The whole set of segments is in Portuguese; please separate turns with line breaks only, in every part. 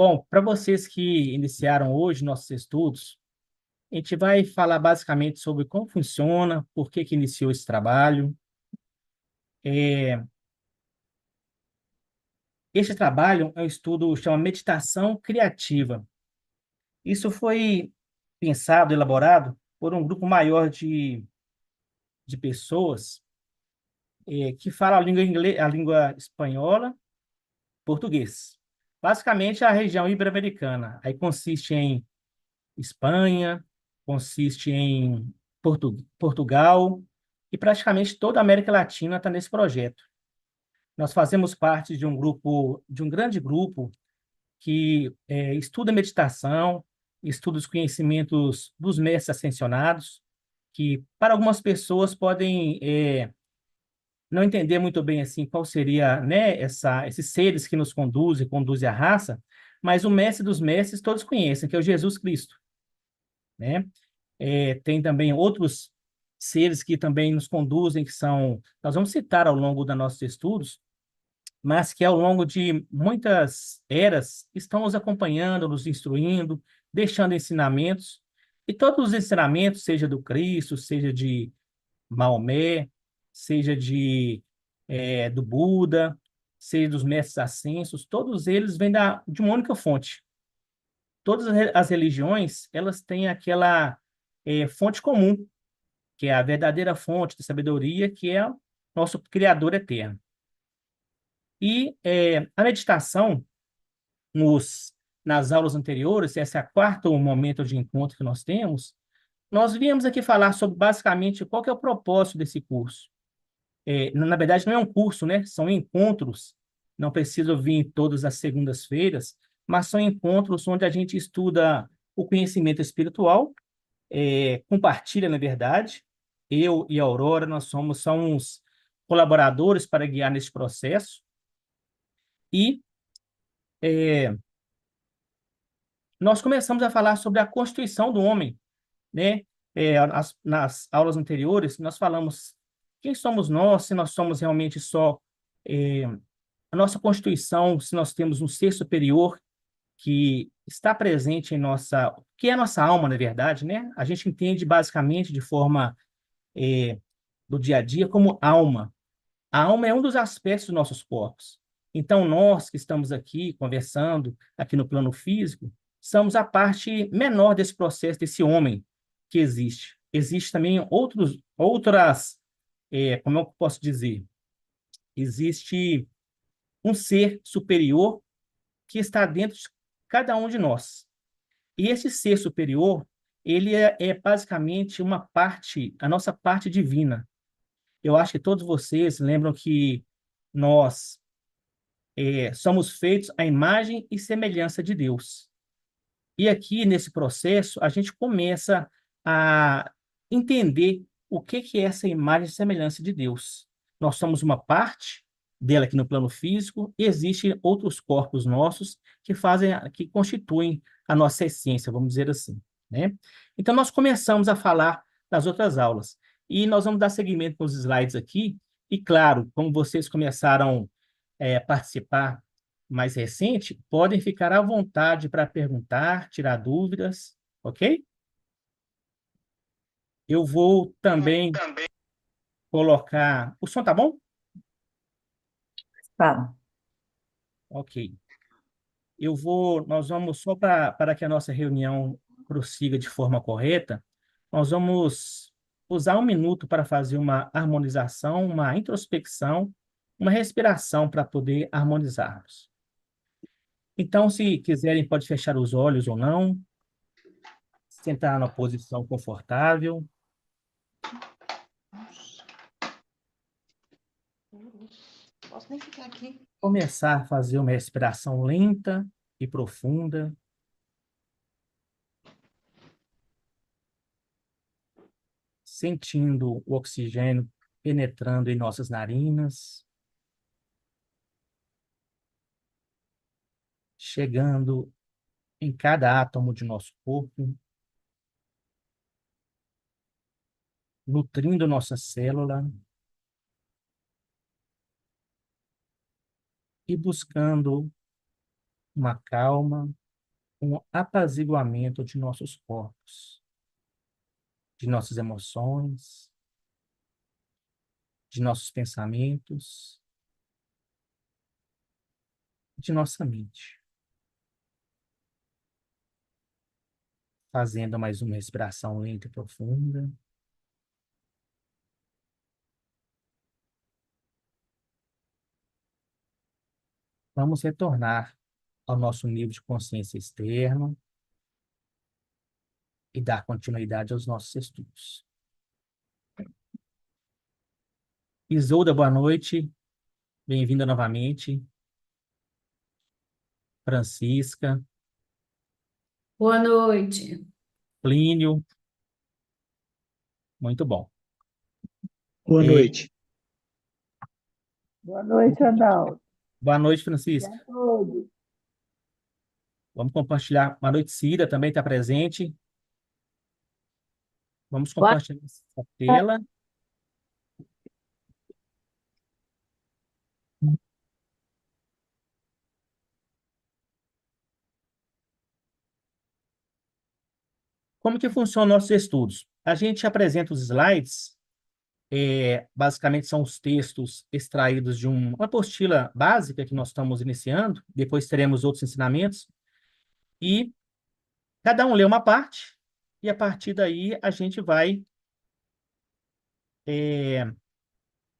Bom, para vocês que iniciaram hoje nossos estudos, a gente vai falar basicamente sobre como funciona, por que que iniciou esse trabalho. É, Este trabalho é um estudo chama meditação criativa. Isso foi pensado, elaborado por um grupo maior de pessoas que falam a língua inglês, a língua espanhola, português. Basicamente, a região ibero-americana. Aí consiste em Espanha, consiste em Portugal e praticamente toda a América Latina está nesse projeto. Nós fazemos parte de um grupo, de um grande grupo que estuda meditação, estuda os conhecimentos dos mestres ascensionados, que para algumas pessoas podem não entender muito bem assim qual seria, né, esses seres que nos conduzem à raça, mas o mestre dos mestres todos conhecem, que é o Jesus Cristo, né? Tem também outros seres que também nos conduzem, que são, nós vamos citar ao longo dos nossos estudos, mas que ao longo de muitas eras estão nos acompanhando, nos instruindo, deixando ensinamentos, e todos os ensinamentos, seja do Cristo, seja de Maomé, seja do Buda, seja dos mestres ascensos, todos eles vêm de uma única fonte. Todas as religiões, elas têm aquela fonte comum, que é a verdadeira fonte de sabedoria, que é o nosso Criador eterno. E a meditação, nas aulas anteriores, esse é o quarto momento de encontro que nós temos, nós viemos aqui falar sobre basicamente qual que é o propósito desse curso. Na verdade, não é um curso, né? São encontros, não precisa vir todas as segundas-feiras, mas são encontros onde a gente estuda o conhecimento espiritual, compartilha, na verdade. Eu e a Aurora, nós somos colaboradores para guiar nesse processo. E nós começamos a falar sobre a constituição do homem, né? Nas aulas anteriores, nós falamos quem somos nós, se nós somos realmente só é, a nossa constituição, se nós temos um ser superior que está presente em que é a nossa alma, na verdade, né? A gente entende basicamente de forma do dia a dia como alma. A alma é um dos aspectos dos nossos corpos. Então, nós que estamos aqui conversando, aqui no plano físico, somos a parte menor desse processo, desse homem que existe. Existe também como eu posso dizer? Existe um ser superior que está dentro de cada um de nós. E esse ser superior, ele é basicamente a nossa parte divina. Eu acho que todos vocês lembram que nós somos feitos à imagem e semelhança de Deus. E aqui, nesse processo, a gente começa a entender o que é essa imagem e semelhança de Deus. Nós somos uma parte dela aqui no plano físico, e existem outros corpos nossos que constituem a nossa essência, vamos dizer assim, né? Então, nós começamos a falar nas outras aulas. E nós vamos dar seguimento com os slides aqui. E, claro, como vocês começaram participar mais recente, podem ficar à vontade para perguntar, tirar dúvidas, ok? Eu vou também colocar. O som tá bom?
Fala.
Ok. Nós vamos, só para que a nossa reunião prossiga de forma correta, nós vamos usar 1 minuto para fazer uma harmonização, uma introspecção, uma respiração para poder harmonizarmos. Então, se quiserem, pode fechar os olhos ou não, sentar na posição confortável.
Posso nem ficar aqui.
Começar a fazer uma respiração lenta e profunda, sentindo o oxigênio penetrando em nossas narinas, chegando em cada átomo de nosso corpo, nutrindo nossa célula e buscando uma calma, um apaziguamento de nossos corpos, de nossas emoções, de nossos pensamentos, de nossa mente. Fazendo mais uma respiração lenta e profunda. Vamos retornar ao nosso nível de consciência externo e dar continuidade aos nossos estudos. Isolda, boa noite. Bem-vinda novamente. Francisca,
Boa noite.
Plínio, muito bom.
Boa
E,
noite.
Boa noite, Adalto.
boa noite,
E
Francisca.
a todos.
Vamos compartilhar. Boa noite, Cida, também está presente. Vamos
Boa
compartilhar essa tela. Como que funcionam nossos estudos? A gente apresenta os slides, basicamente são os textos extraídos de uma apostila básica que nós estamos iniciando, depois teremos outros ensinamentos, e cada um lê uma parte, e a partir daí a gente vai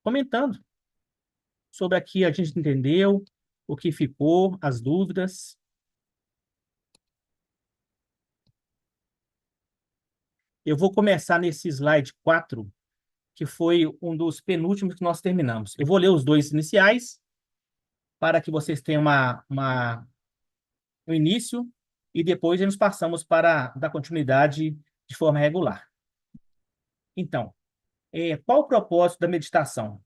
comentando sobre o que a gente entendeu, o que ficou, as dúvidas. Eu vou começar nesse slide 4, que foi um dos penúltimos que nós terminamos. Eu vou ler os dois iniciais, para que vocês tenham um início, e depois nos passamos para dar continuidade de forma regular. Então, qual o propósito da meditação?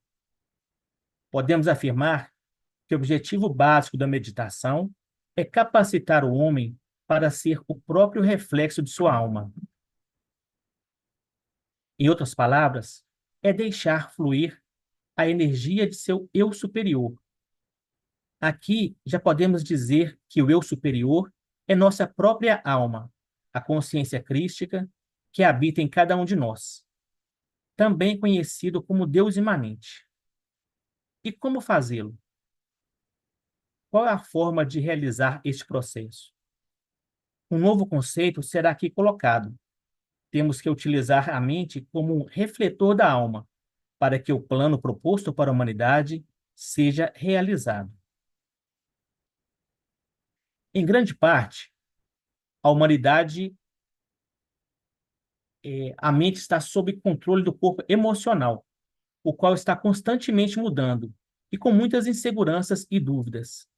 Podemos afirmar que o objetivo básico da meditação é capacitar o homem para ser o próprio reflexo de sua alma. Em outras palavras, é deixar fluir a energia de seu eu superior. Aqui já podemos dizer que o eu superior é nossa própria alma, a consciência crística que habita em cada um de nós, também conhecido como Deus imanente. E como fazê-lo? Qual é a forma de realizar este processo? Um novo conceito será aqui colocado. Temos que utilizar a mente como um refletor da alma, para que o plano proposto para a humanidade seja realizado. Em grande parte, a humanidade, a mente está sob controle do corpo emocional, o qual está constantemente mudando e com muitas inseguranças e dúvidas.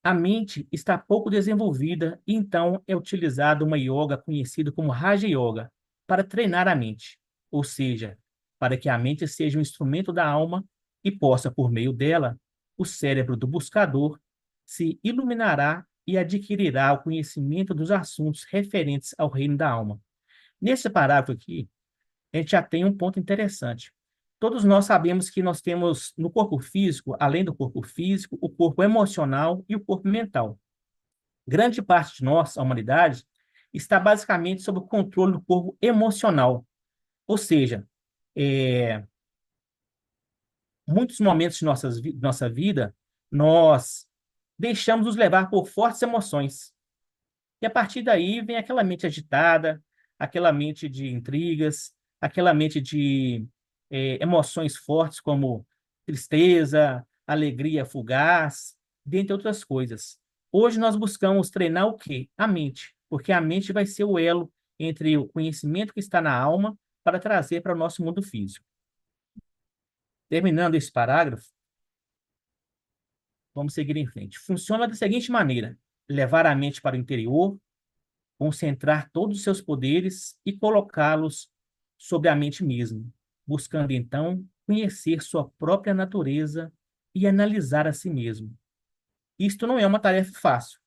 A mente está pouco desenvolvida e então é utilizada uma yoga conhecida como Raja Yoga para treinar a mente, ou seja, para que a mente seja um instrumento da alma e possa, por meio dela, o cérebro do buscador se iluminará e adquirirá o conhecimento dos assuntos referentes ao reino da alma. Nesse parágrafo aqui, a gente já tem um ponto interessante. Todos nós sabemos que nós temos no corpo físico, além do corpo físico, o corpo emocional e o corpo mental. Grande parte de nós, a humanidade, está basicamente sob o controle do corpo emocional. Ou seja, muitos momentos de nossa vida, nós deixamos nos levar por fortes emoções. E a partir daí vem aquela mente agitada, aquela mente de intrigas, aquela mente de emoções fortes como tristeza, alegria fugaz, dentre outras coisas. Hoje nós buscamos treinar o quê? A mente, porque a mente vai ser o elo entre o conhecimento que está na alma para trazer para o nosso mundo físico. Terminando esse parágrafo, vamos seguir em frente. Funciona da seguinte maneira: levar a mente para o interior, concentrar todos os seus poderes e colocá-los sobre a mente mesma, buscando então conhecer sua própria natureza e analisar a si mesmo. Isto não é uma tarefa fácil,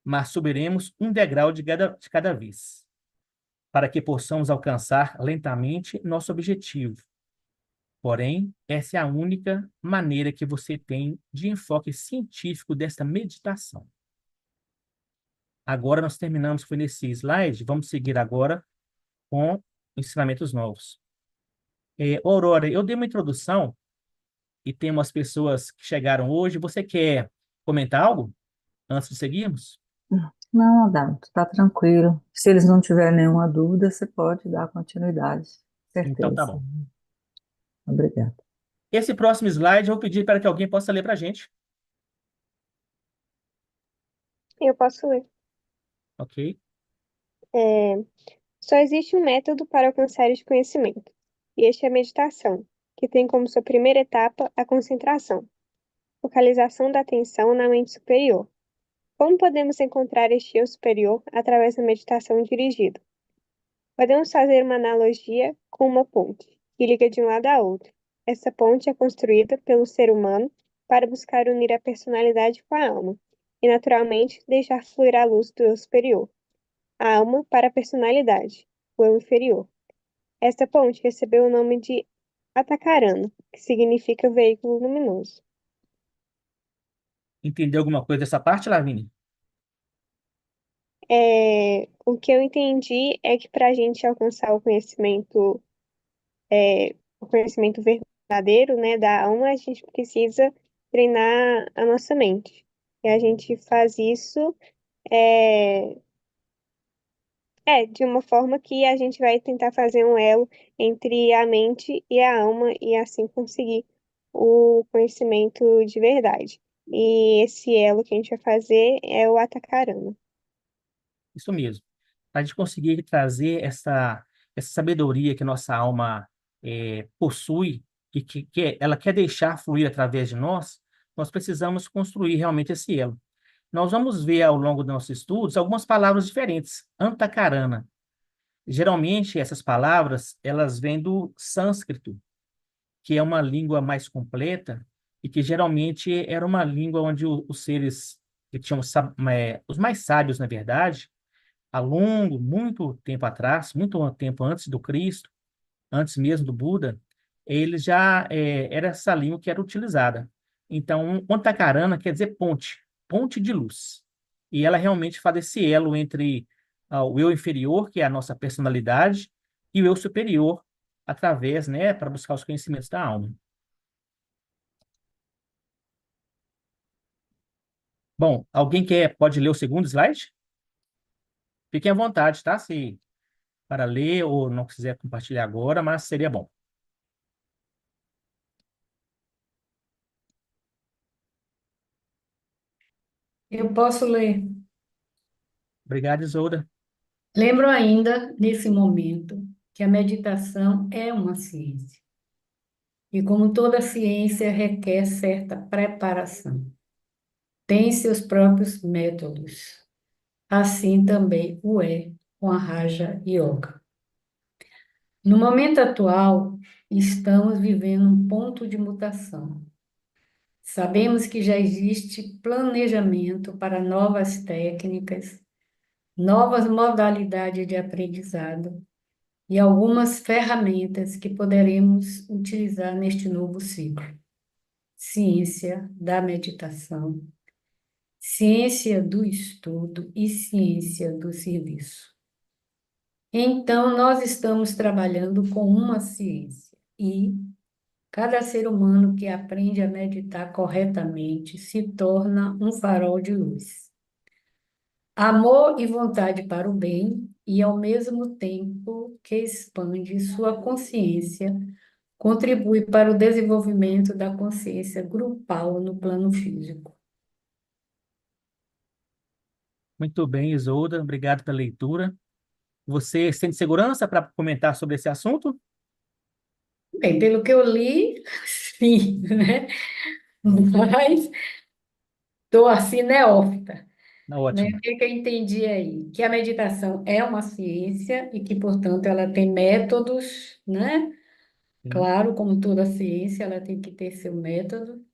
mas subiremos um degrau de cada vez, para que possamos alcançar lentamente nosso objetivo. Porém, essa é a única maneira que você tem de enfoque científico desta meditação. Agora nós terminamos, foi nesse slide, vamos seguir agora com ensinamentos novos. Aurora, eu dei uma introdução e tem umas pessoas que chegaram hoje. Você quer comentar algo antes de seguirmos?
Não, Adalto, está tranquilo. Se eles não tiverem nenhuma dúvida, você pode dar continuidade.
Então tá
Certeza.
bom.
Obrigada.
Esse próximo slide eu vou pedir para que alguém possa ler para a gente,
Eu posso ler.
ok?
É, Só existe um método para alcançar este conhecimento, e este é a meditação, que tem como sua primeira etapa a concentração, focalização da atenção na mente superior. Como podemos encontrar este eu superior através da meditação dirigida? Podemos fazer uma analogia com uma ponte, que liga de um lado a outro. Essa ponte é construída pelo ser humano para buscar unir a personalidade com a alma, e naturalmente deixar fluir a luz do eu superior, a alma para a personalidade, o eu inferior. Esta ponte recebeu o nome de Atacarana, que significa veículo luminoso.
Entendeu alguma coisa dessa parte, Lavínia?
O que eu entendi é que para a gente alcançar o conhecimento verdadeiro, né, da alma, a gente precisa treinar a nossa mente. E a gente faz isso é, de uma forma que a gente vai tentar fazer um elo entre a mente e a alma e assim conseguir o conhecimento de verdade. E esse elo que a gente vai fazer é o Atacarana.
Isso mesmo. Para a gente conseguir trazer essa sabedoria que nossa alma possui e que ela quer deixar fluir através de nós, nós precisamos construir realmente esse elo. Nós vamos ver ao longo dos nossos estudos algumas palavras diferentes. Antakarana. Geralmente, essas palavras, elas vêm do sânscrito, que é uma língua mais completa e que geralmente era uma língua onde os seres que tinham, os mais sábios, na verdade, muito tempo atrás, muito tempo antes do Cristo, antes mesmo do Buda, eles já era essa língua que era utilizada. Então, Antakarana quer dizer ponte, ponte de luz. E ela realmente faz esse elo entre o eu inferior, que é a nossa personalidade, e o eu superior, através, né, para buscar os conhecimentos da alma. Bom, alguém pode ler o segundo slide? Fiquem à vontade, tá? Se para ler ou não quiser compartilhar agora, mas seria bom.
Eu posso ler.
Obrigado, Isolda.
Lembro ainda, nesse momento, que a meditação é uma ciência. E como toda ciência requer certa preparação. Tem seus próprios métodos. Assim também o é com a Raja Yoga. No momento atual, estamos vivendo um ponto de mutação. Sabemos que já existe planejamento para novas técnicas, novas modalidades de aprendizado e algumas ferramentas que poderemos utilizar neste novo ciclo. Ciência da meditação, ciência do estudo e ciência do serviço. Então, nós estamos trabalhando com uma ciência e cada ser humano que aprende a meditar corretamente se torna um farol de luz. Amor e vontade para o bem, e ao mesmo tempo que expande sua consciência, contribui para o desenvolvimento da consciência grupal no plano físico.
Muito bem, Isolda. Obrigado pela leitura. Você sente segurança para comentar sobre esse assunto?
Bem, pelo que eu li, sim, né? Mas estou assim neófita, né?
Ótimo.
O que que eu entendi aí? Que a meditação é uma ciência e que, portanto, ela tem métodos, né?
Sim.
Claro, como toda ciência, ela tem que ter seu método.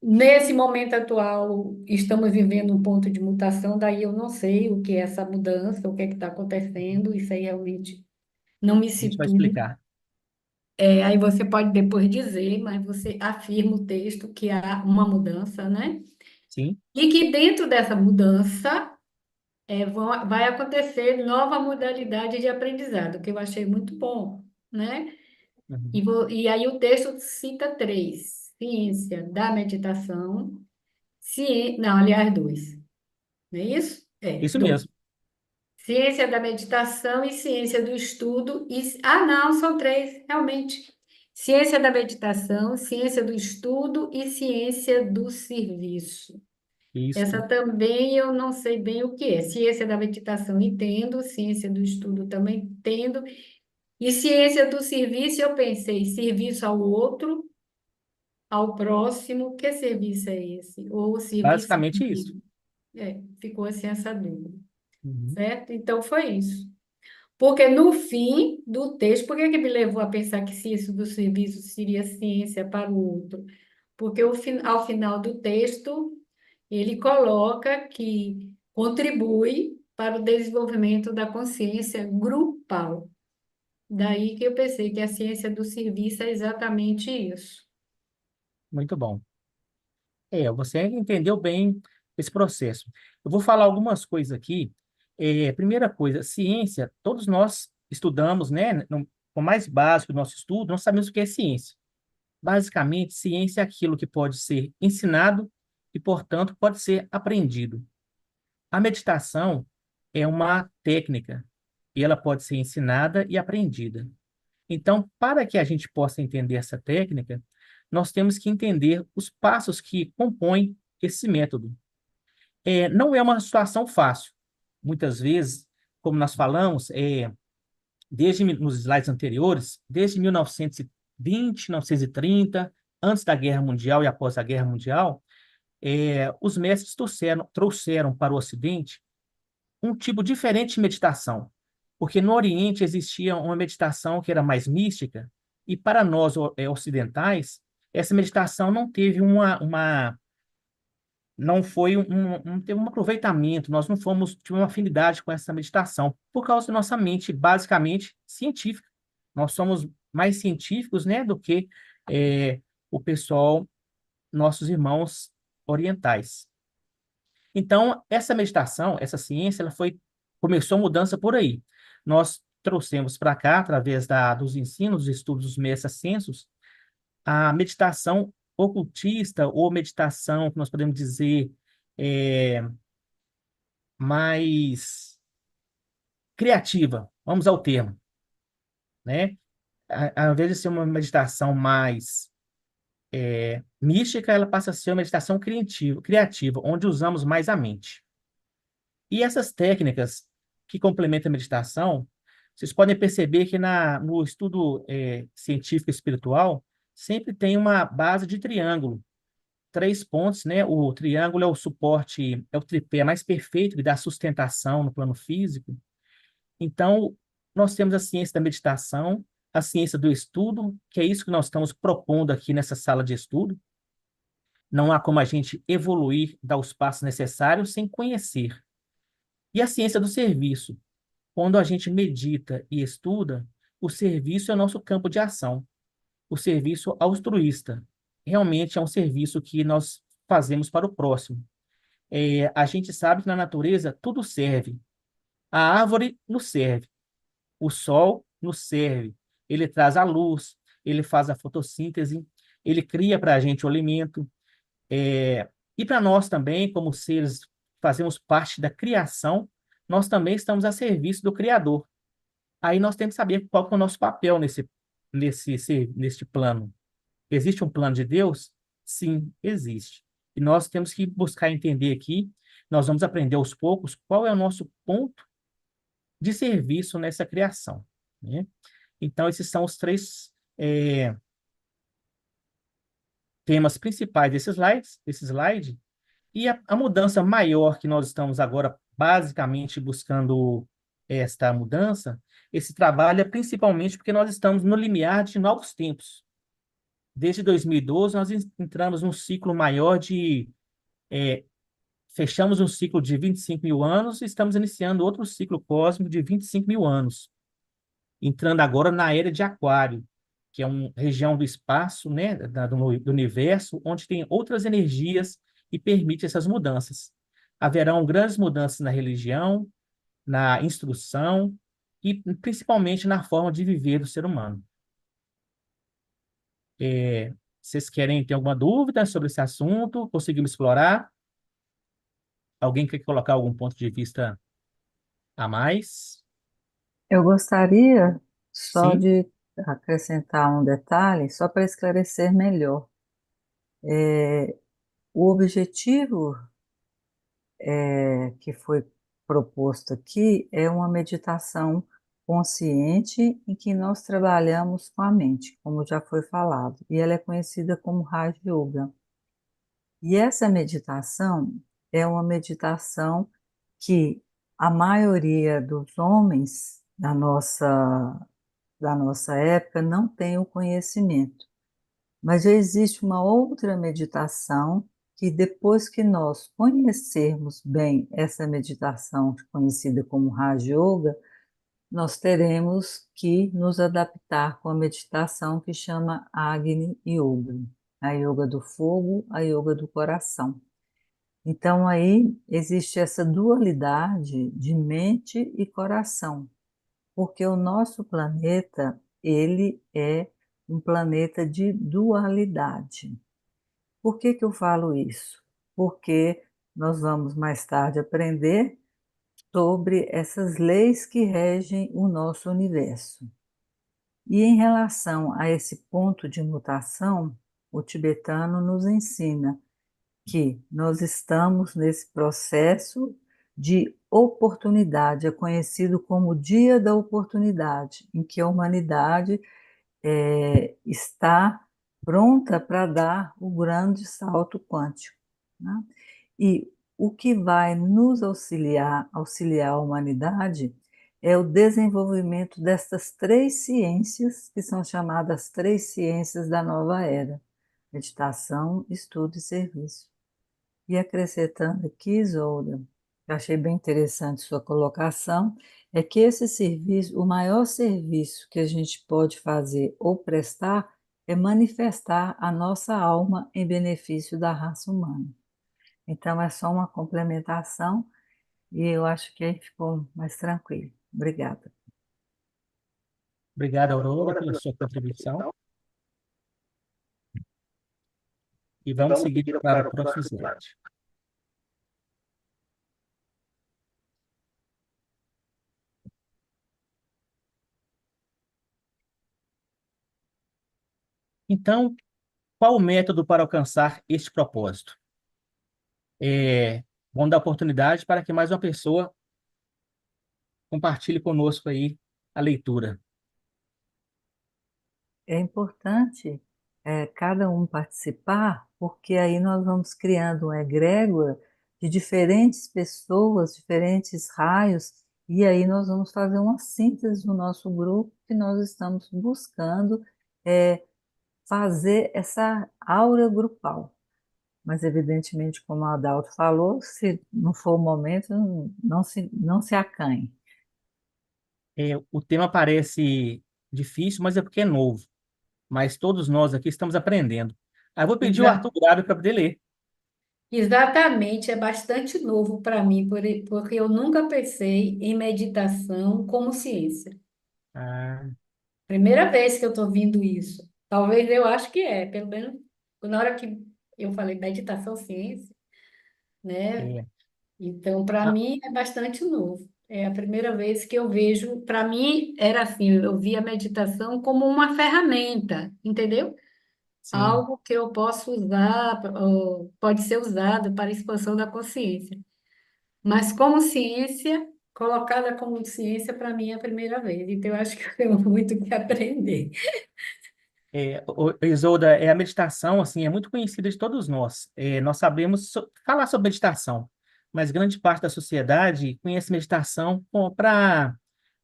Nesse momento atual, estamos vivendo um ponto de mutação, daí eu não sei o que é essa mudança, o que é que está acontecendo, isso aí realmente não me
A gente vai
situa.
explicar.
Aí você pode depois dizer, mas você afirma o texto que há uma mudança, né?
Sim.
E que dentro dessa mudança vai acontecer nova modalidade de aprendizado, que eu achei muito bom, né?
Uhum.
E aí o texto cita três: ciência da meditação, não, aliás, dois, não é isso?
Isso
Dois.
mesmo.
Ciência da meditação e ciência do estudo. Não, são três, realmente. Ciência da meditação, ciência do estudo e ciência do serviço.
Isso.
Essa também eu não sei bem o que é. Ciência da meditação entendo, ciência do estudo também entendo. E ciência do serviço, eu pensei, serviço ao outro, ao próximo, que serviço é esse? Ou serviço a
Basicamente isso.
mim? Ficou assim essa dúvida,
Uhum.
certo? Então foi isso. Porque no fim do texto, por que que me levou a pensar que ciência do serviço seria ciência para o outro? Porque ao final do texto, ele coloca que contribui para o desenvolvimento da consciência grupal. Daí que eu pensei que a ciência do serviço é exatamente isso.
Muito bom. Você entendeu bem esse processo. Eu vou falar algumas coisas aqui. Primeira coisa, ciência, todos nós estudamos, né? O mais básico do nosso estudo, nós sabemos o que é ciência. Basicamente, ciência é aquilo que pode ser ensinado e, portanto, pode ser aprendido. A meditação é uma técnica e ela pode ser ensinada e aprendida. Então, para que a gente possa entender essa técnica, nós temos que entender os passos que compõem esse método. Não é uma situação fácil. Muitas vezes, como nós falamos, nos slides anteriores, desde 1920, 1930, antes da Guerra Mundial e após a Guerra Mundial, os mestres trouxeram para o Ocidente um tipo diferente de meditação, porque no Oriente existia uma meditação que era mais mística, e para nós ocidentais, essa meditação não teve não foi não teve um aproveitamento, nós não tivemos uma afinidade com essa meditação, por causa da nossa mente basicamente científica. Nós somos mais científicos, né, do que o pessoal, nossos irmãos orientais. Então, essa meditação, essa ciência, começou a mudança por aí. Nós trouxemos para cá, através dos ensinos, dos estudos dos mestres ascensos, a meditação ocultista, ou meditação, que nós podemos dizer, é, mais criativa, vamos ao termo, né? Ao invés de ser uma meditação mais mística, ela passa a ser uma meditação criativa, onde usamos mais a mente. E essas técnicas que complementam a meditação, vocês podem perceber que no estudo científico espiritual, sempre tem uma base de triângulo, três pontos, né? O triângulo é o suporte, é o tripé mais perfeito que dá sustentação no plano físico. Então, nós temos a ciência da meditação, a ciência do estudo, que é isso que nós estamos propondo aqui nessa sala de estudo. Não há como a gente evoluir, dar os passos necessários sem conhecer. E a ciência do serviço. Quando a gente medita e estuda, o serviço é o nosso campo de ação. O serviço altruísta. Realmente é um serviço que nós fazemos para o próximo. A gente sabe que na natureza tudo serve. A árvore nos serve. O sol nos serve. Ele traz a luz, ele faz a fotossíntese, ele cria para a gente o alimento. E para nós também, como seres, fazemos parte da criação, nós também estamos a serviço do Criador. Aí nós temos que saber qual que é o nosso papel neste plano. Existe um plano de Deus? Sim, existe. E nós temos que buscar entender aqui, nós vamos aprender aos poucos qual é o nosso ponto de serviço nessa criação, né? Então, esses são os três temas principais desse slide. E a mudança maior que nós estamos agora basicamente buscando esta mudança, esse trabalho é principalmente porque nós estamos no limiar de novos tempos. Desde 2012, nós entramos num ciclo maior fechamos um ciclo de 25 mil anos e estamos iniciando outro ciclo cósmico de 25 mil anos, entrando agora na era de Aquário, que é uma região do espaço, né, do universo, onde tem outras energias e permite essas mudanças. Haverão grandes mudanças na religião, na instrução e principalmente na forma de viver do ser humano. É, Vocês querem ter alguma dúvida sobre esse assunto? Conseguimos explorar? Alguém quer colocar algum ponto de vista a mais?
Eu gostaria só
Sim,
de acrescentar um detalhe, só para esclarecer melhor. O objetivo que foi proposto aqui é uma meditação consciente em que nós trabalhamos com a mente, como já foi falado, e ela é conhecida como Raja Yoga. E essa meditação é uma meditação que a maioria dos homens da nossa época não tem o conhecimento. Mas já existe uma outra meditação que depois que nós conhecermos bem essa meditação conhecida como Raja Yoga, nós teremos que nos adaptar com a meditação que chama Agni Yoga, a yoga do fogo, a yoga do coração. Então aí existe essa dualidade de mente e coração, porque o nosso planeta, ele é um planeta de dualidade. Por que que eu falo isso? Porque nós vamos mais tarde aprender sobre essas leis que regem o nosso universo. E em relação a esse ponto de mutação, o tibetano nos ensina que nós estamos nesse processo de oportunidade, é conhecido como o Dia da Oportunidade, em que a humanidade está pronta para dar o grande salto quântico, né? E o que vai nos auxiliar a humanidade, é o desenvolvimento destas três ciências, que são chamadas três ciências da nova era: meditação, estudo e serviço. E acrescentando aqui, Isolda, eu achei bem interessante sua colocação, é que esse serviço, o maior serviço que a gente pode fazer ou prestar é manifestar a nossa alma em benefício da raça humana. Então é só uma complementação e eu acho que aí ficou mais tranquilo. Obrigada.
obrigado, Aurora, pela sua contribuição. E vamos seguir para o próximo slide. Então, qual o método para alcançar este propósito? Vamos dar oportunidade para que mais uma pessoa compartilhe conosco aí a leitura.
É importante cada um participar, porque aí nós vamos criando uma egrégora de diferentes pessoas, diferentes raios, e aí nós vamos fazer uma síntese do nosso grupo que nós estamos buscando fazer essa aura grupal. Mas, evidentemente, como a Adalto falou, se não for o momento, não se acanhe.
O tema parece difícil, mas é porque é novo. Mas todos nós aqui estamos aprendendo. Aí eu vou pedir o
Exa-
Arthur Gabi para poder ler.
Exatamente, é bastante novo para mim, porque eu nunca pensei em meditação como ciência.
Ah,
Primeira vez que eu estou vendo isso. Talvez eu acho que é, pelo menos na hora que eu falei meditação, ciência, né?
é.
Então, para
Ah,
mim, é bastante novo. É a primeira vez que eu vejo. Para mim, era assim: eu via a meditação como uma ferramenta, entendeu?
sim.
Algo que eu posso usar, ou pode ser usado para a expansão da consciência. Mas como ciência, colocada como ciência, para mim é a primeira vez. Então, eu acho que eu tenho muito o que aprender.
Isolda, a meditação, assim, é muito conhecida de todos nós. Nós sabemos falar sobre meditação, mas grande parte da sociedade conhece meditação para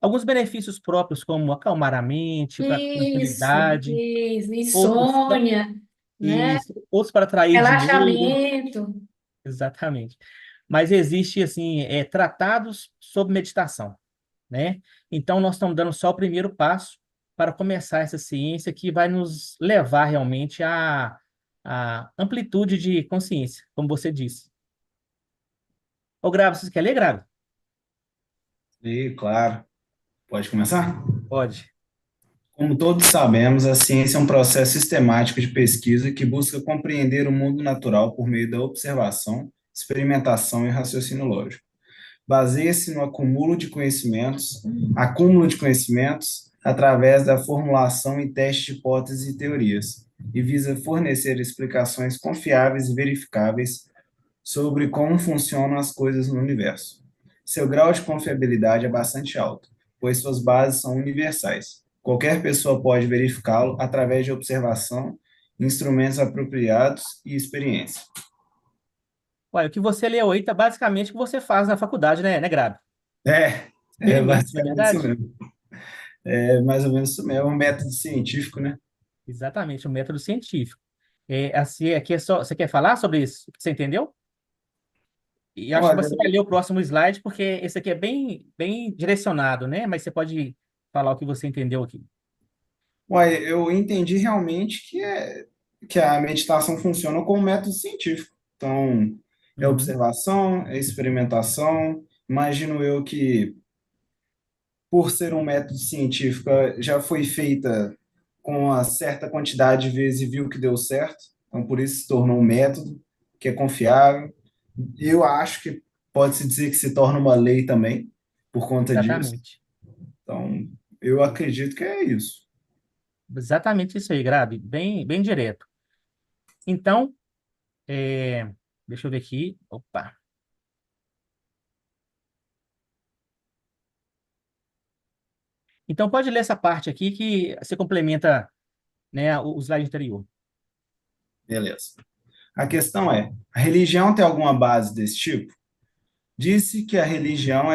alguns benefícios próprios, como acalmar a mente, para tranquilidade,
Isso,
outros para
insônia, né?
isso, outros para atrair dinheiro,
Relaxamento.
exatamente. Mas existe, assim, tratados sobre meditação, né? Então, nós estamos dando só o primeiro passo para começar essa ciência que vai nos levar realmente a amplitude de consciência, como você disse. Ô, Grave, você quer ler, Grave?
E, claro, pode começar?
Pode.
Como todos sabemos, a ciência é um processo sistemático de pesquisa que busca compreender o mundo natural por meio da observação, experimentação e raciocínio lógico. Baseia-se no acúmulo de conhecimentos através da formulação e teste de hipóteses e teorias, e visa fornecer explicações confiáveis e verificáveis sobre como funcionam as coisas no universo. Seu grau de confiabilidade é bastante alto, pois suas bases são universais. Qualquer pessoa pode verificá-lo através de observação, instrumentos apropriados e experiência.
Olha, o que você leu aí tá basicamente o que você faz na faculdade, né, Grave?
É, é
Experimentos, não é
basicamente isso
verdade?
mesmo. É mais ou menos isso mesmo, é um método científico, né?
Exatamente, o método científico. Assim, aqui é só, você quer falar sobre isso? O que você entendeu? E acho que
Olha,
você vai ler o próximo slide, porque esse aqui é bem direcionado, né? Mas você pode falar o que você entendeu aqui.
eu entendi realmente que a meditação funciona como método científico. Então, é
Uhum,
observação, é experimentação. Imagino eu que, por ser um método científico, já foi feita com uma certa quantidade de vezes e viu que deu certo. Então, por isso se tornou um método que é confiável. Eu acho que pode-se dizer que se torna uma lei também, por conta disso.
exatamente.
Então, eu acredito que é isso.
Exatamente isso aí, Grabe. Bem direto. Então, é, deixa eu ver aqui. Opa. Então, pode ler essa parte aqui que você complementa, né, o slide anterior.
Beleza. A questão é: a religião tem alguma base desse tipo? Disse que a religião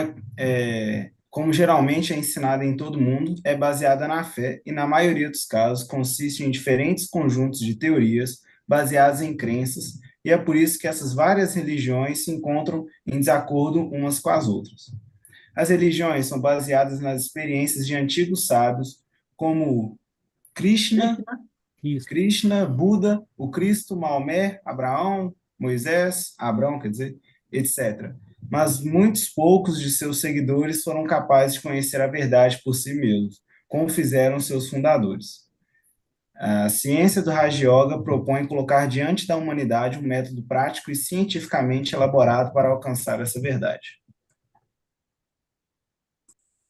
como geralmente é ensinada em todo mundo, é baseada na fé e, na maioria dos casos, consiste em diferentes conjuntos de teorias baseadas em crenças, e é por isso que essas várias religiões se encontram em desacordo umas com as outras. As religiões são baseadas nas experiências de antigos sábios, como Krishna,
Krishna, isso.
Buda, o Cristo, Maomé, Abraão, Moisés, Abraão, quer dizer, etc. Mas muitos poucos de seus seguidores foram capazes de conhecer a verdade por si mesmos, como fizeram seus fundadores. A ciência do Raja Yoga propõe colocar diante da humanidade um método prático e cientificamente elaborado para alcançar essa verdade.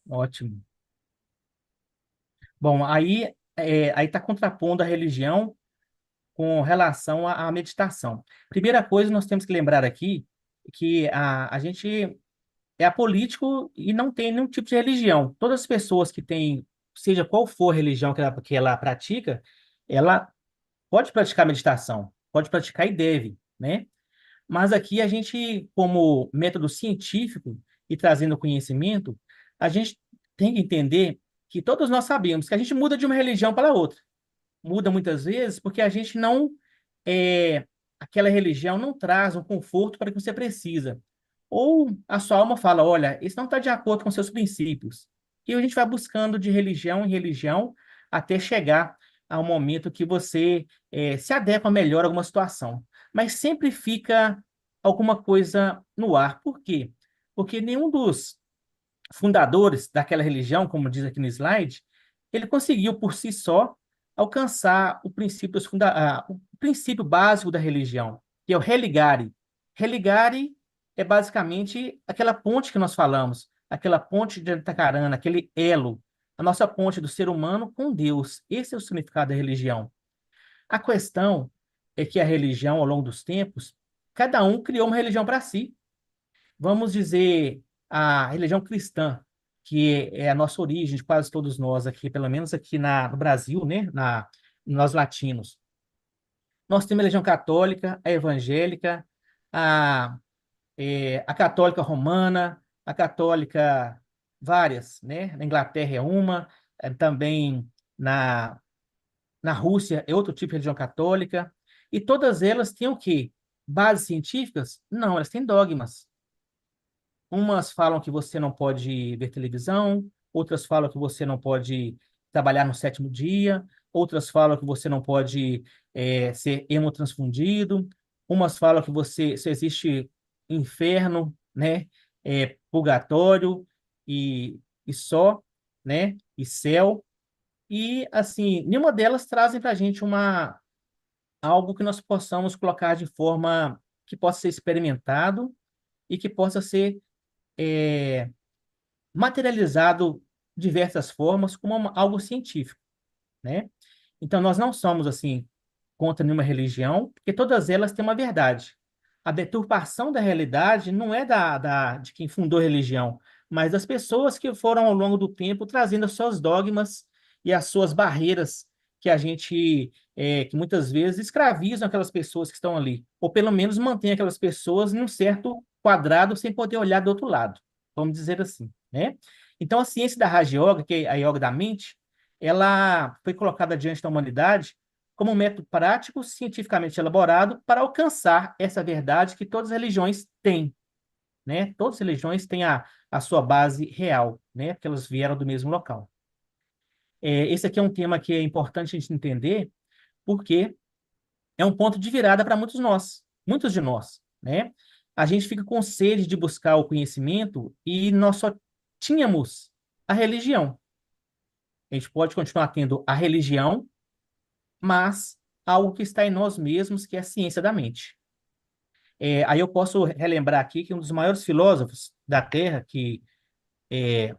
Ótimo. Bom, aí está contrapondo a religião com relação à meditação. Primeira coisa, nós temos que lembrar aqui que a gente é apolítico e não tem nenhum tipo de religião. Todas as pessoas que têm, seja qual for a religião que ela pratica, ela pode praticar meditação, pode praticar e deve, né? Mas aqui a gente, como método científico e trazendo conhecimento, a gente tem que entender que todos nós sabemos que a gente muda de uma religião para outra. Muda muitas vezes porque a gente não aquela religião não traz um conforto para que você precisa. Ou a sua alma fala, olha, isso não está de acordo com seus princípios. E a gente vai buscando de religião em religião até chegar ao momento que você se adequa melhor a alguma situação. Mas sempre fica alguma coisa no ar. Por quê? Porque nenhum dos fundadores daquela religião, como diz aqui no slide, ele conseguiu por si só alcançar o princípio básico da religião, que é o religare. Religare é basicamente aquela ponte que nós falamos, aquela ponte de Itacarana, aquele elo, a nossa ponte do ser humano com Deus. Esse é o significado da religião. A questão é que a religião, ao longo dos tempos, cada um criou uma religião para si. Vamos dizer, a religião cristã, que é a nossa origem de quase todos nós aqui, pelo menos aqui no Brasil, né? Nós latinos. Nós temos a religião católica, a evangélica, a, a católica romana, a católica várias, né? Na Inglaterra é uma, também na Rússia é outro tipo de religião católica, e todas elas têm o quê? Bases científicas? Não, elas têm dogmas. Umas falam que você não pode ver televisão, outras falam que você não pode trabalhar no sétimo dia, outras falam que você não pode ser hemotransfundido, umas falam que se existe inferno, né? Purgatório e só, né? E céu. E, assim, nenhuma delas trazem para a gente algo que nós possamos colocar de forma que possa ser experimentado e que possa ser é, materializado de diversas formas como algo científico, né? Então, nós não somos, assim, contra nenhuma religião, porque todas elas têm uma verdade. A deturpação da realidade não é de quem fundou a religião, mas das pessoas que foram, ao longo do tempo, trazendo os seus dogmas e as suas barreiras que muitas vezes escravizam aquelas pessoas que estão ali, ou pelo menos mantém aquelas pessoas em um certo quadrado sem poder olhar do outro lado, vamos dizer assim, né? Então, a ciência da Raja Yoga, que é a yoga da mente, ela foi colocada diante da humanidade como um método prático, cientificamente elaborado, para alcançar essa verdade que todas as religiões têm, né? Todas as religiões têm a sua base real, né? Porque elas vieram do mesmo local. Esse aqui é um tema que é importante a gente entender, porque é um ponto de virada para muitos de nós, né? A gente fica com sede de buscar o conhecimento e nós só tínhamos a religião. A gente pode continuar tendo a religião, mas algo que está em nós mesmos, que é a ciência da mente. Aí eu posso relembrar aqui que um dos maiores filósofos da Terra,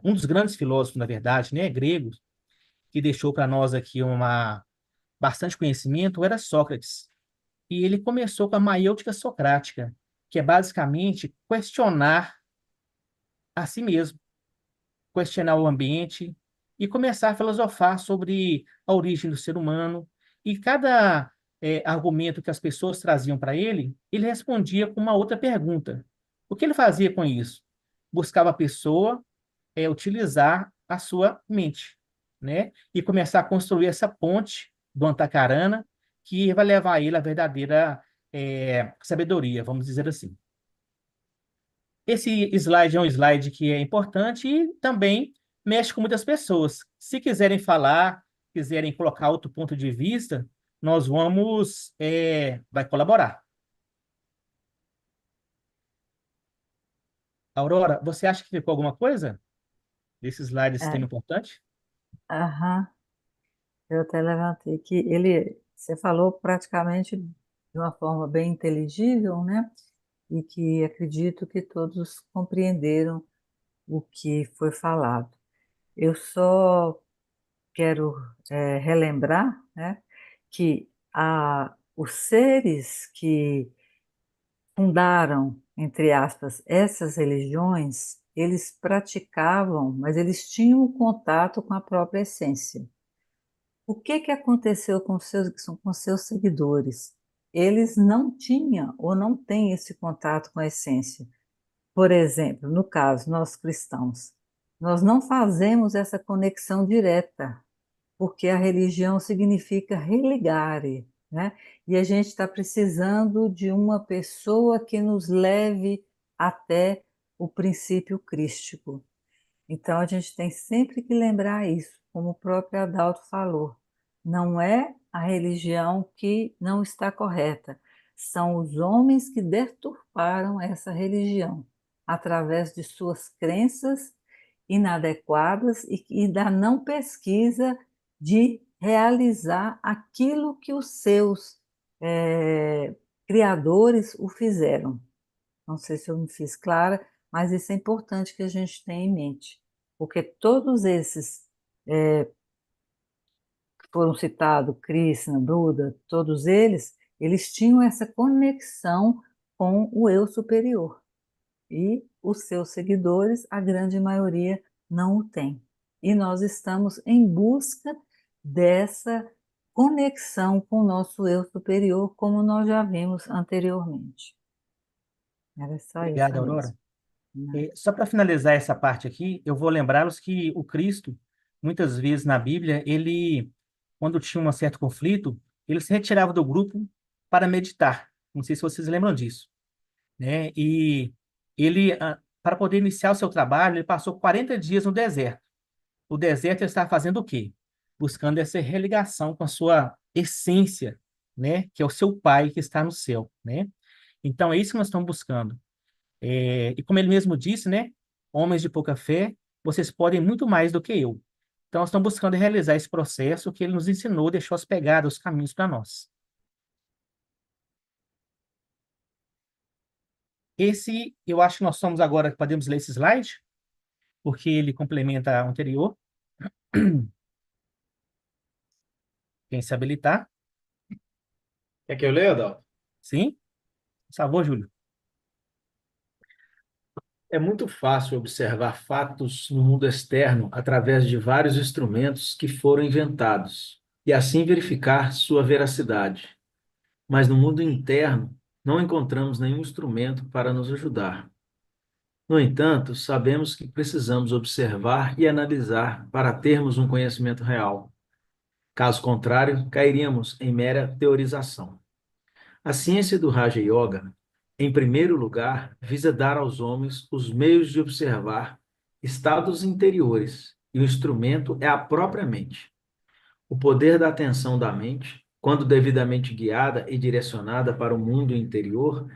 um dos grandes filósofos, na verdade, né, grego, que deixou para nós aqui bastante conhecimento, era Sócrates. E ele começou com a maiêutica socrática, que é basicamente questionar a si mesmo, questionar o ambiente e começar a filosofar sobre a origem do ser humano. E cada argumento que as pessoas traziam para ele, ele respondia com uma outra pergunta. O que ele fazia com isso? Buscava a pessoa utilizar a sua mente, né? E começar a construir essa ponte do Antacarana que vai levar ele à verdadeira sabedoria, vamos dizer assim. Esse slide é um slide que é importante e também mexe com muitas pessoas. Se quiserem falar, quiserem colocar outro ponto de vista, nós vai colaborar. Aurora, você acha que ficou alguma coisa desse slide, esse tema
É,
importante?
aham, eu até levantei que você falou praticamente de uma forma bem inteligível, né? E que acredito que todos compreenderam o que foi falado. Eu só quero relembrar, né, que os seres que fundaram, entre aspas, essas religiões, eles praticavam, mas eles tinham um contato com a própria essência. O que que aconteceu com seus seguidores? Eles não tinham ou não têm esse contato com a essência. Por exemplo, no caso, nós cristãos, nós não fazemos essa conexão direta, porque a religião significa religare, né? E a gente está precisando de uma pessoa que nos leve até o princípio crístico. Então a gente tem sempre que lembrar isso, como o próprio Adalto falou. Não é a religião que não está correta, são os homens que deturparam essa religião através de suas crenças inadequadas e da não pesquisa de realizar aquilo que os seus criadores o fizeram. Não sei se eu me fiz clara, mas isso é importante que a gente tenha em mente, porque todos esses que foram citados, Krishna, Buda, todos eles tinham essa conexão com o eu superior. E os seus seguidores, a grande maioria, não o tem. E nós estamos em busca dessa conexão com o nosso eu superior, como nós já vimos anteriormente. Era só isso
Obrigado,
mesmo,
Aurora.
né?
Só para finalizar essa parte aqui, eu vou lembrá-los que o Cristo, muitas vezes na Bíblia, quando tinha um certo conflito, ele se retirava do grupo para meditar. Não sei se vocês lembram disso, né? E para poder iniciar o seu trabalho, ele passou 40 dias no deserto. O deserto ele estava fazendo o quê? buscando essa religação com a sua essência, né? Que é o seu Pai que está no céu, né? Então, é isso que nós estamos buscando. E como ele mesmo disse, né? Homens de pouca fé, vocês podem muito mais do que eu. Então, nós estamos buscando realizar esse processo que ele nos ensinou, deixou as pegadas, os caminhos para nós. Esse, eu acho que nós somos agora, podemos ler esse slide, porque ele complementa o anterior. Quem se habilitar?
Quer que eu leia, Adalto?
Sim? Por favor, Júlio.
É muito fácil observar fatos no mundo externo através de vários instrumentos que foram inventados e assim verificar sua veracidade. Mas no mundo interno, não encontramos nenhum instrumento para nos ajudar. No entanto, sabemos que precisamos observar e analisar para termos um conhecimento real. Caso contrário, cairíamos em mera teorização. A ciência do Raja Yoga, em primeiro lugar, visa dar aos homens os meios de observar estados interiores, e o instrumento é a própria mente. O poder da atenção da mente, quando devidamente guiada e direcionada para o mundo interior,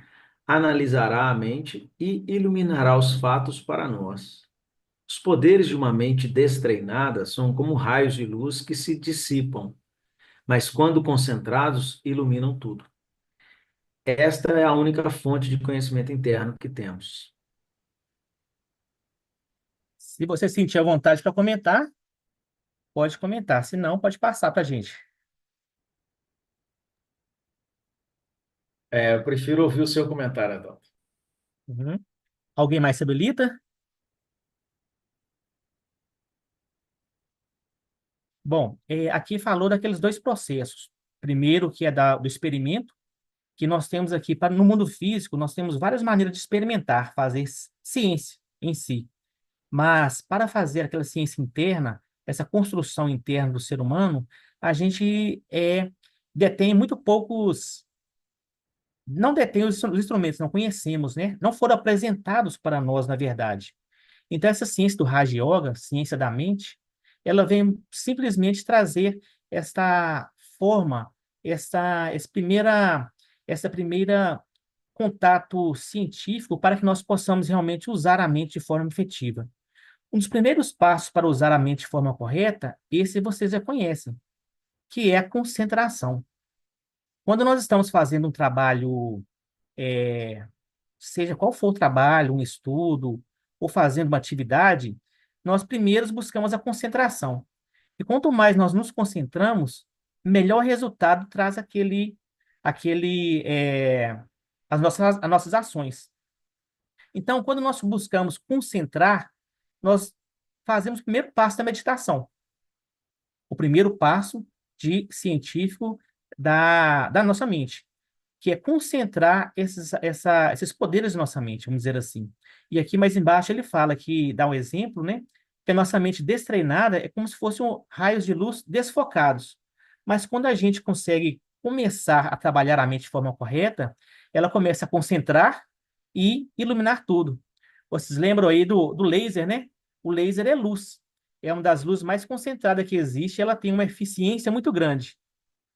analisará a mente e iluminará os fatos para nós. Os poderes de uma mente destreinada são como raios de luz que se dissipam, mas quando concentrados, iluminam tudo. Esta é a única fonte de conhecimento interno que temos.
Se você sentir a vontade para comentar, pode comentar. Se não, pode passar para a gente.
Eu prefiro ouvir o seu comentário, Adalto.
Uhum. Alguém mais se habilita? Bom, aqui falou daqueles dois processos. Primeiro, que é do experimento, que nós temos aqui, no mundo físico, nós temos várias maneiras de experimentar, fazer ciência em si. Mas, para fazer aquela ciência interna, essa construção interna do ser humano, a gente detém muito poucos. Não detém os instrumentos, não conhecemos, né? Não foram apresentados para nós, na verdade. Então, essa ciência do Raja Yoga, ciência da mente, ela vem simplesmente trazer esta forma, essa primeira contato científico para que nós possamos realmente usar a mente de forma efetiva. Um dos primeiros passos para usar a mente de forma correta, esse vocês já conhecem, que é a concentração. Quando nós estamos fazendo um trabalho, é, seja qual for o trabalho, um estudo, ou fazendo uma atividade, nós primeiros buscamos a concentração. E quanto mais nós nos concentramos, melhor resultado traz as nossas ações. Então, quando nós buscamos concentrar, nós fazemos o primeiro passo da meditação. O primeiro passo científico da nossa mente, que é concentrar esses poderes da nossa mente, vamos dizer assim. E aqui mais embaixo ele fala que, dá um exemplo, né? Que a nossa mente destreinada é como se fossem raios de luz desfocados. Mas quando a gente consegue começar a trabalhar a mente de forma correta, ela começa a concentrar e iluminar tudo. Vocês lembram aí do laser, né? O laser é luz. É uma das luzes mais concentradas que existe, ela tem uma eficiência muito grande,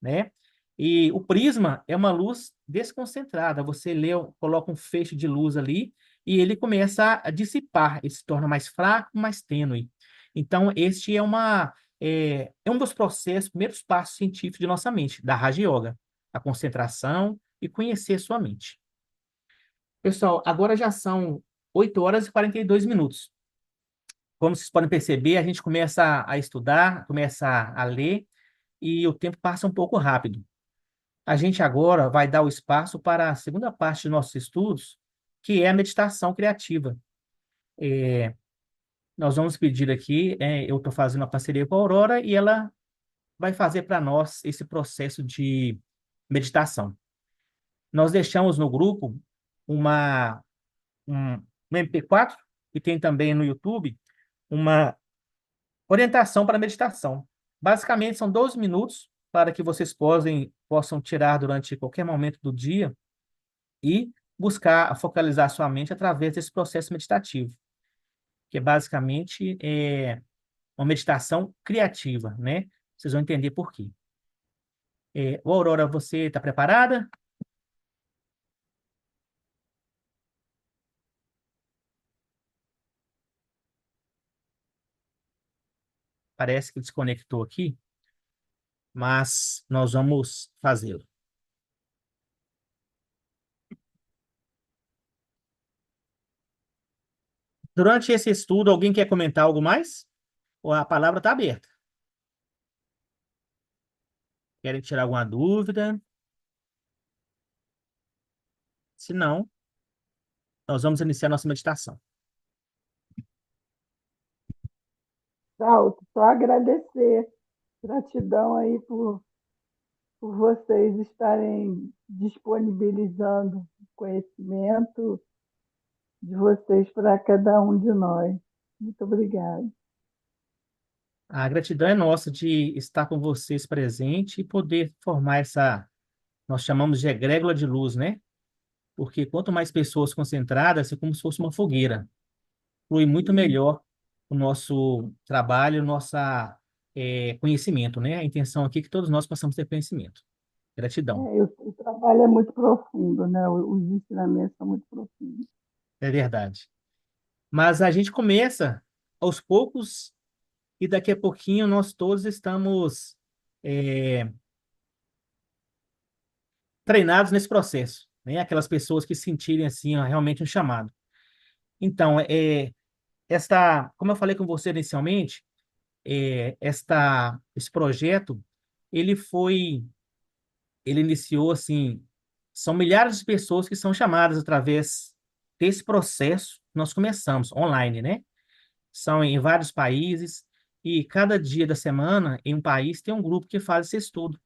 né? E o prisma é uma luz desconcentrada. Você coloca um feixe de luz ali e ele começa a dissipar, ele se torna mais fraco, mais tênue. Então, este é um dos processos, primeiros passos científicos de nossa mente, da Raja Yoga, a concentração e conhecer sua mente. Pessoal, agora já são 8 horas e 42 minutos. Como vocês podem perceber, a gente começa a estudar, começa a ler, e o tempo passa um pouco rápido. A gente agora vai dar o espaço para a segunda parte de nossos estudos, que é a meditação criativa. Nós vamos pedir aqui, eu estou fazendo uma parceria com a Aurora, e ela vai fazer para nós esse processo de meditação. Nós deixamos no grupo um MP4, e tem também no YouTube, uma orientação para meditação. Basicamente, são 12 minutos para que vocês possam tirar durante qualquer momento do dia e buscar focalizar sua mente através desse processo meditativo, que basicamente é uma meditação criativa, né? Vocês vão entender por quê. Ô, Aurora, você está preparada? Parece que desconectou aqui, mas nós vamos fazê-lo. Durante esse estudo, alguém quer comentar algo mais? Ou a palavra está aberta? Querem tirar alguma dúvida? Se não, nós vamos iniciar nossa meditação.
Saulo, só agradecer. Gratidão aí por vocês estarem disponibilizando o conhecimento de vocês para cada um de nós. Muito obrigada.
A gratidão é nossa de estar com vocês presente e poder formar essa, nós chamamos de egrégora de luz, né? Porque quanto mais pessoas concentradas, é como se fosse uma fogueira. Flui muito melhor o nosso trabalho, o nosso conhecimento, né? A intenção aqui é que todos nós possamos ter conhecimento. Gratidão.
O trabalho é muito profundo, né? Os ensinamentos são muito profundos.
É verdade. Mas a gente começa aos poucos e daqui a pouquinho nós todos estamos treinados nesse processo, né? Aquelas pessoas que sentirem assim ó, realmente um chamado. Então, como eu falei com você inicialmente, esse projeto, ele foi, ele iniciou assim, são milhares de pessoas que são chamadas através desse processo que nós começamos online, né? São em vários países e cada dia da semana em um país tem um grupo que faz esse estudo.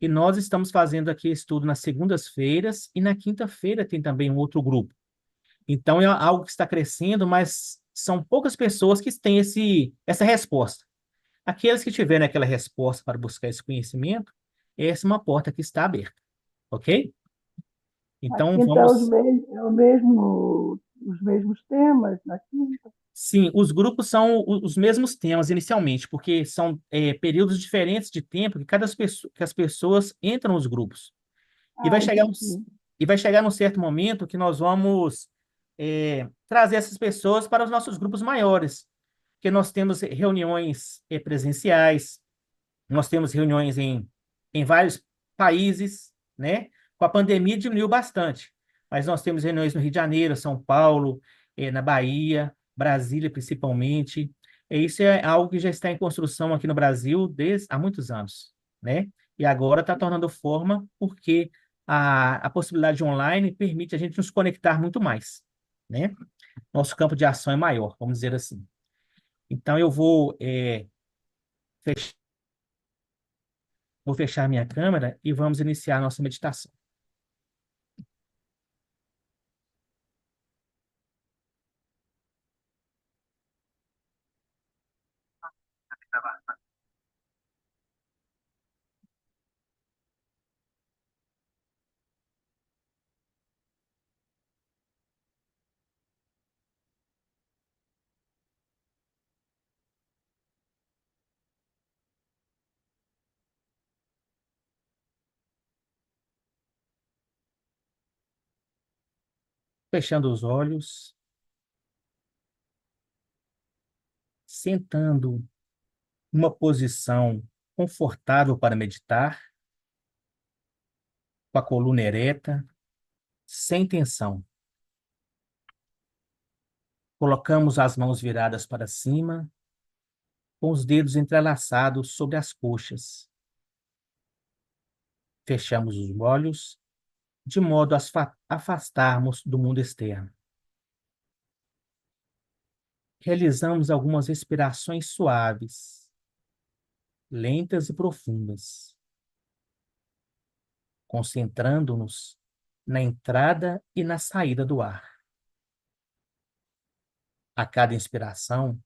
E nós estamos fazendo aqui estudo nas segundas-feiras e na quinta-feira tem também um outro grupo. Então é algo que está crescendo, mas são poucas pessoas que têm essa resposta. Aqueles que tiverem aquela resposta para buscar esse conhecimento, essa é uma porta que está aberta, ok?
Na
Então
quinta
vamos.
os mesmos temas, na quinta.
Sim, os grupos são os mesmos temas inicialmente, porque são períodos diferentes de tempo que as pessoas entram nos grupos. E vai chegar
Entendi.
e vai chegar num certo momento que nós vamos trazer essas pessoas para os nossos grupos maiores, porque nós temos reuniões presenciais, nós temos reuniões em vários países, né? Com a pandemia diminuiu bastante, mas nós temos reuniões no Rio de Janeiro, São Paulo, na Bahia, Brasília principalmente. E isso é algo que já está em construção aqui no Brasil há muitos anos, né? E agora está tomando forma porque a possibilidade online permite a gente nos conectar muito mais, né? Nosso campo de ação é maior, vamos dizer assim. Então, eu vou fechar minha câmera e vamos iniciar a nossa meditação. Fechando os olhos, sentando numa posição confortável para meditar, com a coluna ereta, sem tensão. Colocamos as mãos viradas para cima, com os dedos entrelaçados sobre as coxas. Fechamos os olhos, de modo a afastarmos do mundo externo. Realizamos algumas respirações suaves, lentas e profundas, concentrando-nos na entrada e na saída do ar. A cada inspiração,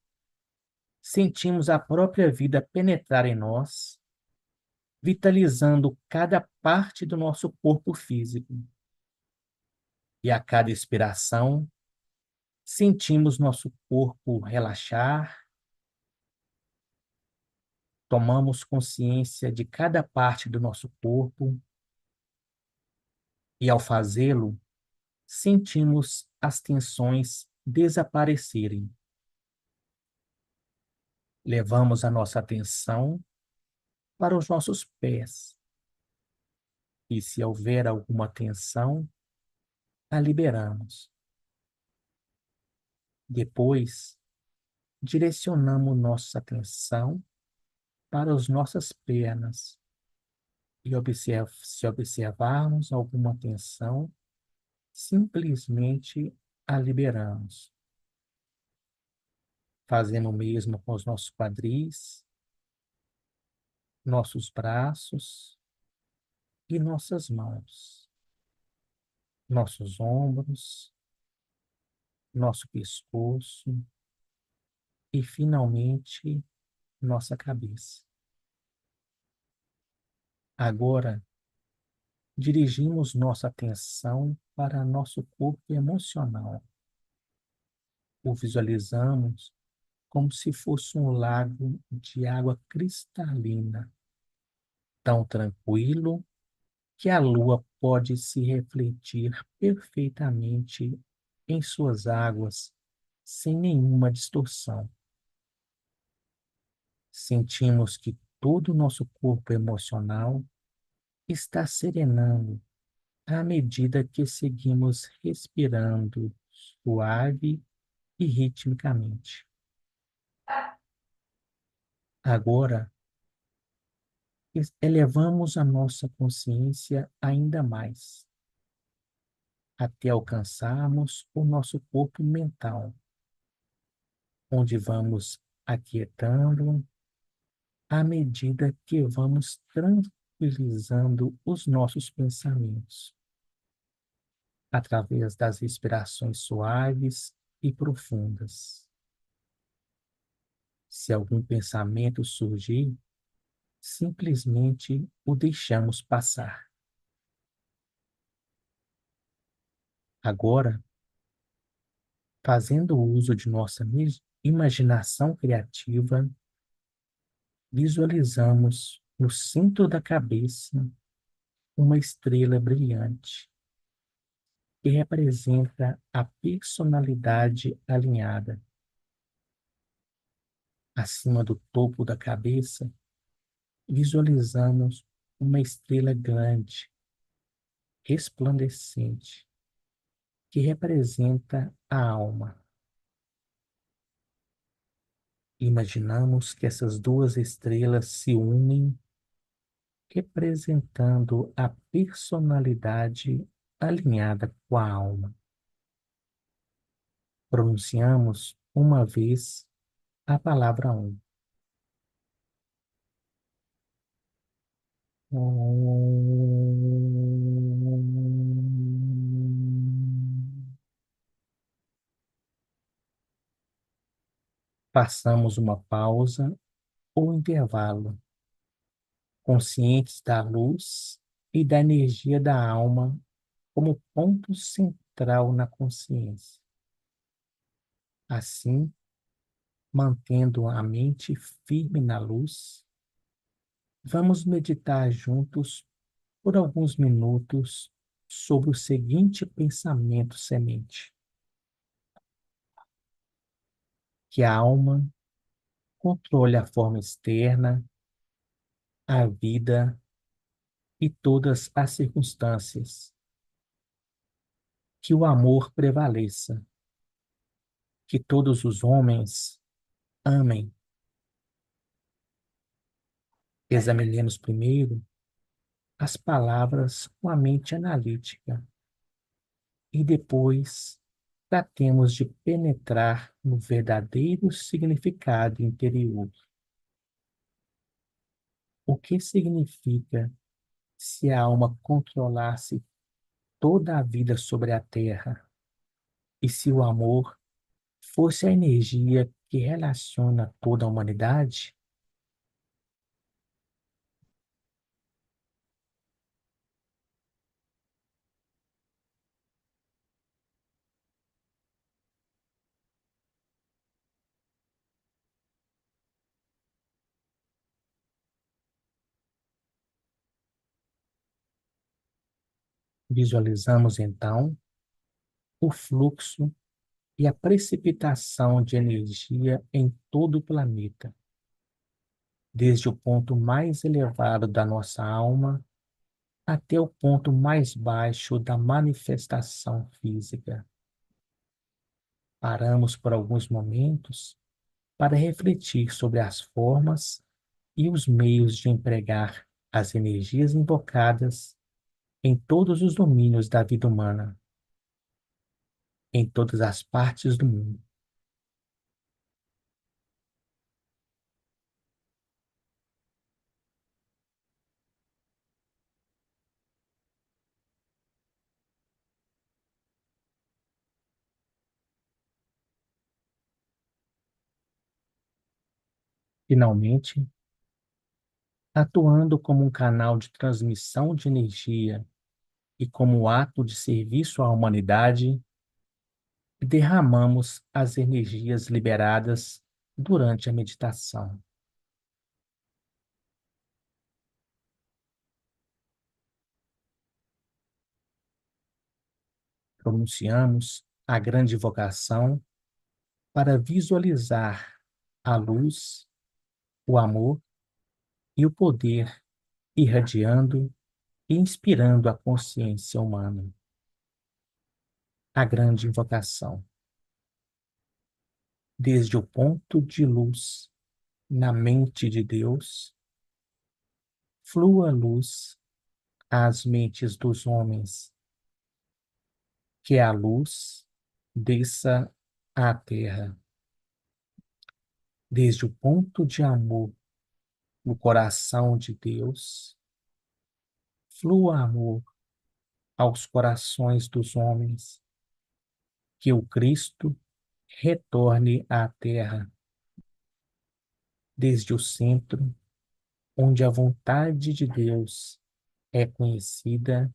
sentimos a própria vida penetrar em nós, vitalizando cada parte do nosso corpo físico. E a cada expiração, sentimos nosso corpo relaxar, tomamos consciência de cada parte do nosso corpo e, ao fazê-lo, sentimos as tensões desaparecerem. Levamos a nossa atenção para os nossos pés e, se houver alguma tensão, a liberamos. Depois, direcionamos nossa atenção para as nossas pernas e se observarmos alguma tensão, simplesmente a liberamos. Fazendo o mesmo com os nossos quadris, nossos braços e nossas mãos, nossos ombros, nosso pescoço e, finalmente, nossa cabeça. Agora, dirigimos nossa atenção para nosso corpo emocional. O visualizamos como se fosse um lago de água cristalina, tão tranquilo que a lua pode se refletir perfeitamente em suas águas sem nenhuma distorção. Sentimos que todo o nosso corpo emocional está serenando à medida que seguimos respirando suave e ritmicamente. Agora, elevamos a nossa consciência ainda mais, até alcançarmos o nosso corpo mental, onde vamos aquietando à medida que vamos tranquilizando os nossos pensamentos, através das respirações suaves e profundas. Se algum pensamento surgir, simplesmente o deixamos passar. Agora, fazendo uso de nossa imaginação criativa, visualizamos no centro da cabeça uma estrela brilhante que representa a personalidade alinhada. Acima do topo da cabeça, visualizamos uma estrela grande, resplandecente, que representa a alma. Imaginamos que essas duas estrelas se unem, representando a personalidade alinhada com a alma. Pronunciamos uma vez a palavra um. Passamos uma pausa ou intervalo, conscientes da luz e da energia da alma como ponto central na consciência. Assim, mantendo a mente firme na luz, vamos meditar juntos por alguns minutos sobre o seguinte pensamento semente: que a alma controle a forma externa, a vida e todas as circunstâncias. Que o amor prevaleça, que todos os homens amem. Examinemos primeiro as palavras com a mente analítica e depois tratemos de penetrar no verdadeiro significado interior. O que significa se a alma controlasse toda a vida sobre a Terra e se o amor fosse a energia que relaciona toda a humanidade? Visualizamos então o fluxo e a precipitação de energia em todo o planeta, desde o ponto mais elevado da nossa alma até o ponto mais baixo da manifestação física. Paramos por alguns momentos para refletir sobre as formas e os meios de empregar as energias invocadas em todos os domínios da vida humana, em todas as partes do mundo. Finalmente, atuando como um canal de transmissão de energia e como ato de serviço à humanidade, derramamos as energias liberadas durante a meditação. Pronunciamos a grande invocação para visualizar a luz, o amor e o poder irradiando e inspirando a consciência humana. A grande invocação. Desde o ponto de luz na mente de Deus, flua luz às mentes dos homens, que a luz desça à terra. Desde o ponto de amor no coração de Deus, flua amor aos corações dos homens, que o Cristo retorne à terra, desde o centro, onde a vontade de Deus é conhecida,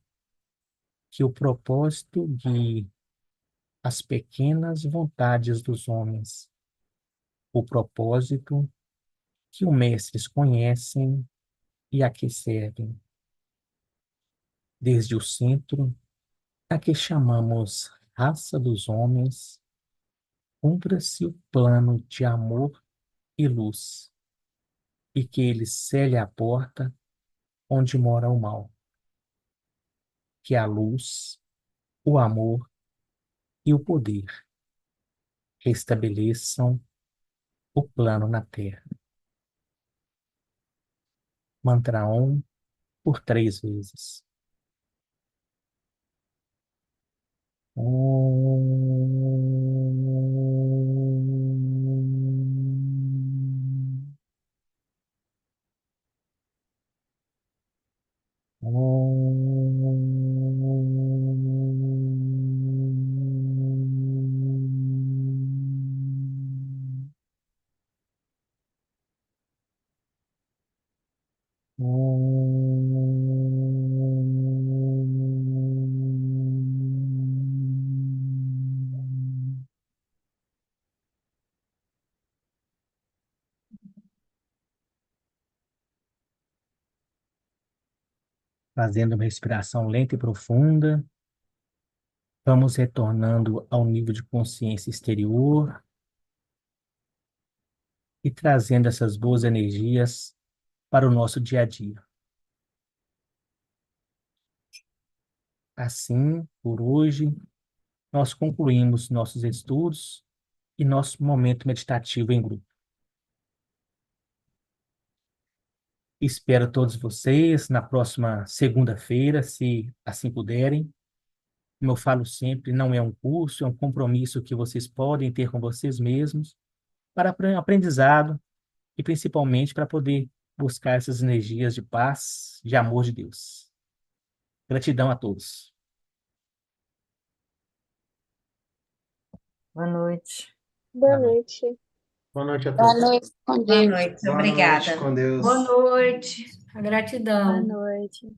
que o propósito guie as pequenas vontades dos homens, o propósito que os mestres conhecem e a que servem. Desde o centro, a que chamamos raça dos homens, cumpra-se o plano de amor e luz, e que ele cele a porta onde mora o mal. Que a luz, o amor e o poder restabeleçam o plano na Terra. Mantra Om por 3 vezes. Om. Om. Om. Fazendo uma respiração lenta e profunda, vamos retornando ao nível de consciência exterior e trazendo essas boas energias para o nosso dia a dia. Assim, por hoje, nós concluímos nossos estudos e nosso momento meditativo em grupo. Espero todos vocês na próxima segunda-feira, se assim puderem. Como eu falo sempre, não é um curso, é um compromisso que vocês podem ter com vocês mesmos para aprendizado e principalmente para poder buscar essas energias de paz, de amor de Deus. Gratidão a todos.
Boa noite.
Boa noite.
Boa noite a
Boa
todos.
noite, com
Boa
Deus.
noite,
Boa
obrigada.
noite, com Deus.
Boa noite, a
Boa
gratidão.
noite.